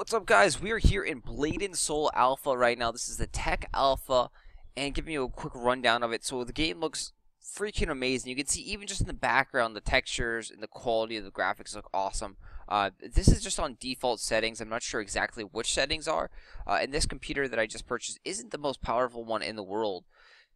What's up, guys? We are here in Blade & Soul Alpha right now. This is the Tech Alpha, and giving you a quick rundown of it. So the game looks freaking amazing. You can see even just in the background, the textures and the quality of the graphics look awesome. This is just on default settings. I'm not sure exactly which settings are. And this computer that I just purchased isn't the most powerful one in the world.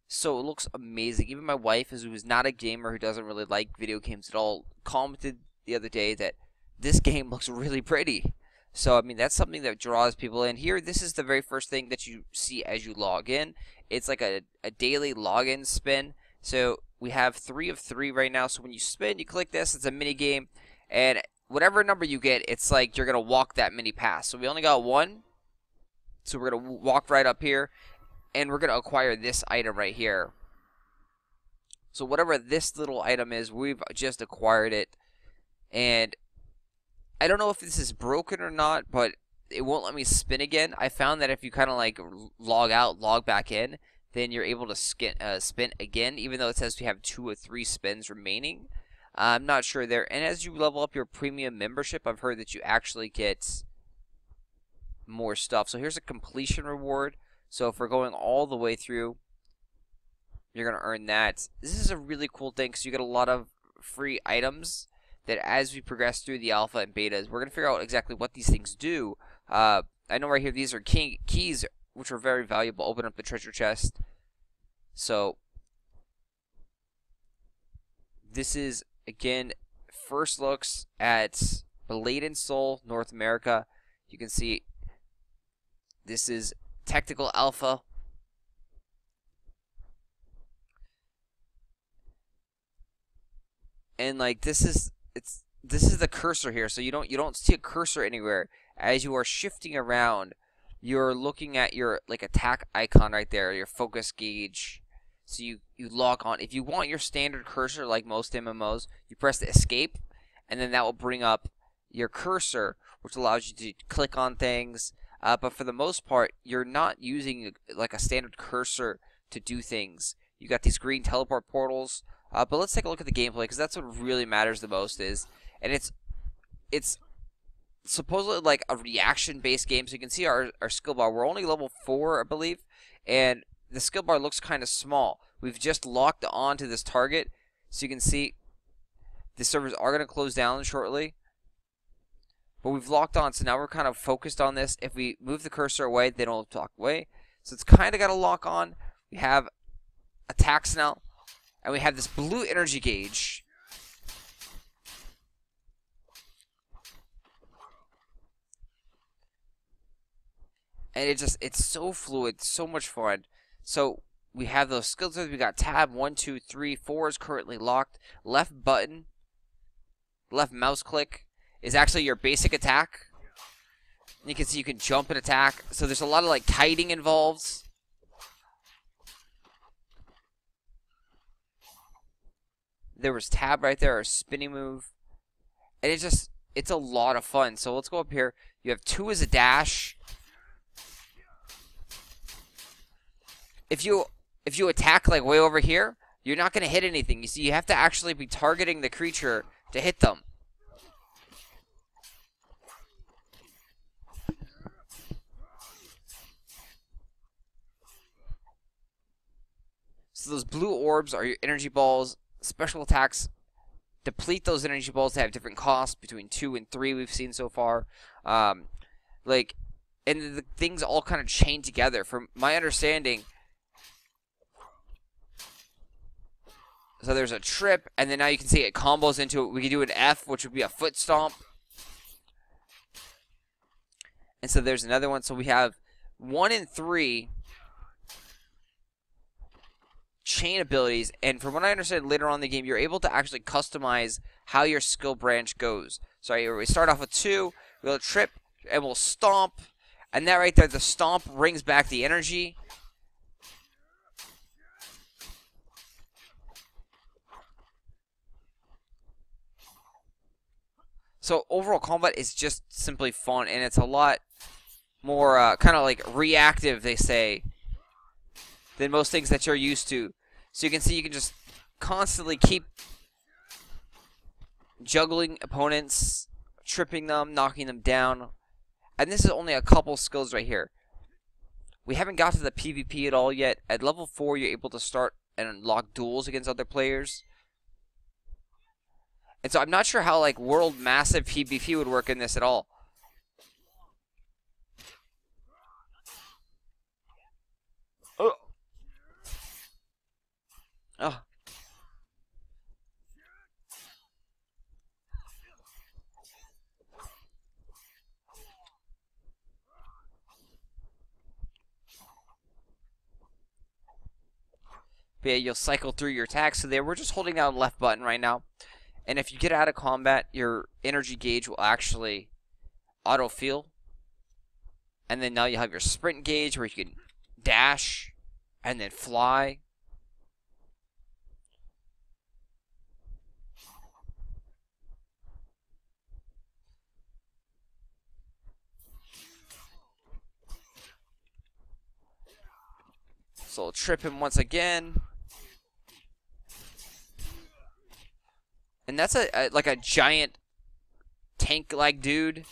So it looks amazing. Even my wife, who is not a gamer, who doesn't really like video games at all, commented the other day that this game looks really pretty. So, I mean, that's something that draws people in. Here, this is the very first thing that you see as you log in. It's like a daily login spin. So, we have 3 of 3 right now. So, when you spin, you click this. It's a mini game. And whatever number you get, it's like you're going to walk that mini pass. So, we only got 1. So, we're going to walk right up here. And we're going to acquire this item right here. So, whatever this little item is, we've just acquired it. And I don't know if this is broken or not, but it won't let me spin again. I found that if you kind of like log out, log back in, then you're able to spin again, even though it says we have 2 or 3 spins remaining. I'm not sure there. And as you level up your premium membership, I've heard that you actually get more stuff. So here's a completion reward. So if we're going all the way through, you're going to earn that. This is a really cool thing because you get a lot of free items that as we progress through the alpha and betas, we're going to figure out exactly what these things do. I know right here, these are keys, which are very valuable. Open up the treasure chest. So, this is, again, first looks at Blade & Soul, North America. You can see this is Technical Alpha. And, like, this is the cursor here, so you don't see a cursor anywhere. As you are shifting around, you're looking at your like attack icon right there, your focus gauge. So you log on. If you want your standard cursor like most MMOs, you press the escape, and then that will bring up your cursor, which allows you to click on things. But for the most part, you're not using like a standard cursor to do things. You got these green teleport portals. But let's take a look at the gameplay, because that's what really matters the most is. And it's supposedly like a reaction-based game. So you can see our skill bar. We're only level 4, I believe. And the skill bar looks kind of small. We've just locked on to this target. So you can see the servers are going to close down shortly. But we've locked on. So now we're kind of focused on this. If we move the cursor away, they don't talk away. So it's kind of got to lock on. We have attacks now. And we have this blue energy gauge. And it's so fluid, so much fun. So we have those skills. We got tab 1, 2, 3, 4 is currently locked. Left button, left mouse click is actually your basic attack. And you can see you can jump and attack. So there's a lot of like kiting involved. There was tab right there, a spinning move. And it's a lot of fun. So let's go up here. You have 2 as a dash. If you attack like way over here, you're not going to hit anything. You see, you have to actually be targeting the creature to hit them. So those blue orbs are your energy balls. Special attacks deplete those energy balls. They have different costs between 2 and 3 we've seen so far. And the things all kind of chain together. From my understanding, so there's a trip, and then now you can see it combos into it. We can do an F, which would be a foot stomp. And so there's another one. So we have 1 and 3 chain abilities, and from what I understand later on in the game, you're able to actually customize how your skill branch goes. So we start off with 2, we'll trip, and we'll stomp, and that right there, the stomp brings back the energy. So overall combat is just simply fun, and it's a lot more kind of like reactive, they say, than most things that you're used to. So you can see you can just constantly keep juggling opponents, tripping them, knocking them down. And this is only a couple skills right here. We haven't got to the PvP at all yet. At level 4, you're able to start and unlock duels against other players. And so I'm not sure how like world massive PvP would work in this at all. Oh. Oh. But yeah, you'll cycle through your attacks. So there, we're just holding down left button right now. And if you get out of combat, your energy gauge will actually auto-fill. And then now you have your sprint gauge where you can dash and then fly. So I'll trip him once again. And that's like a giant tank-like dude.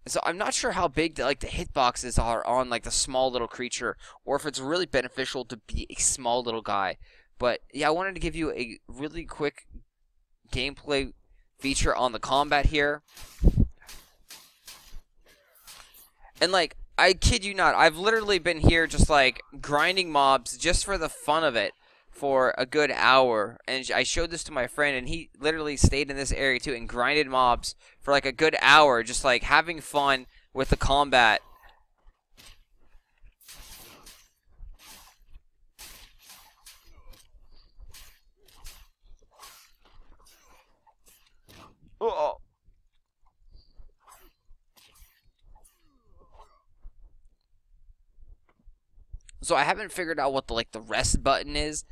So I'm not sure how big the hitboxes are on like the small little creature, or if it's really beneficial to be a small little guy. But yeah, I wanted to give you a really quick gameplay feature on the combat here. And like, I kid you not, I've literally been here just like grinding mobs just for the fun of it for a good hour. And I showed this to my friend, and he literally stayed in this area too and grinded mobs for like a good hour, just like having fun with the combat. Oh. So I haven't figured out what the rest button is.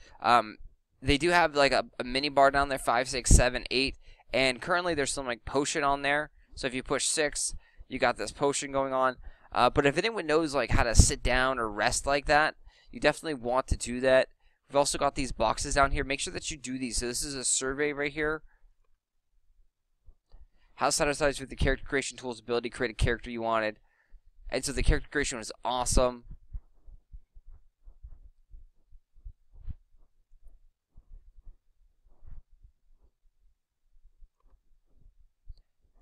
They do have like a mini bar down there, 5, 6, 7, 8, and currently there's some like potion on there. So if you push 6, you got this potion going on. But if anyone knows like how to sit down or rest like that, you definitely want to do that. We've also got these boxes down here. Make sure that you do these. So this is a survey right here. How satisfied with the character creation tools ability, create a character you wanted. And so the character creation was awesome.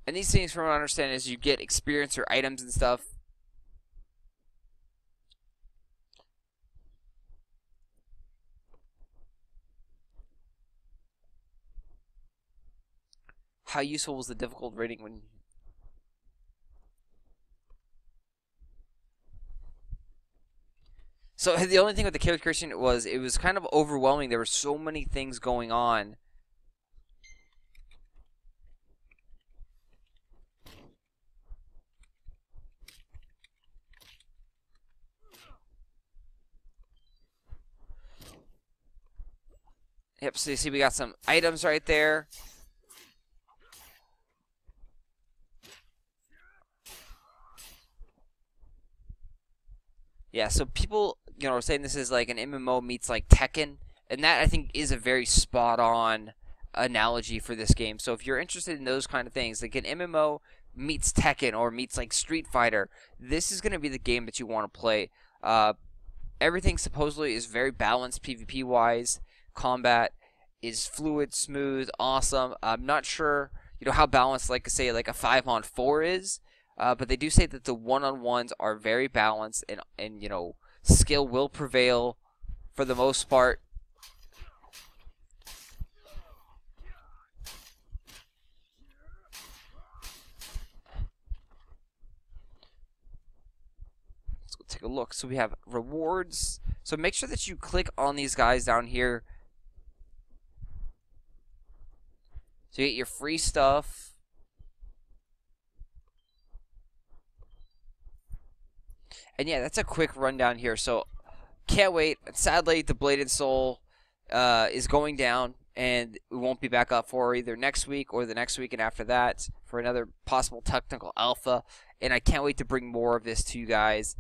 And these things, from what I understand, is you get experience or items and stuff. How useful was the difficult rating when... So the only thing with the character creation was it was kind of overwhelming. There were so many things going on. Yep, so you see we got some items right there. Yeah, so people, are saying this is like an MMO meets like Tekken, and that I think is a very spot-on analogy for this game. So if you're interested in those kind of things, like an MMO meets Tekken or meets like Street Fighter, this is going to be the game that you want to play. Everything supposedly is very balanced PvP-wise. Combat is fluid, smooth, awesome. I'm not sure, how balanced, like say, like a 5-on-4 is. But they do say that the one-on-ones are very balanced, and skill will prevail for the most part. Let's go take a look. So we have rewards. So make sure that you click on these guys down here. So you get your free stuff. And yeah, that's a quick rundown here. So can't wait. Sadly, the Bladed Soul is going down, and we won't be back up for either next week or the next week and after that for another possible technical alpha. And I can't wait to bring more of this to you guys.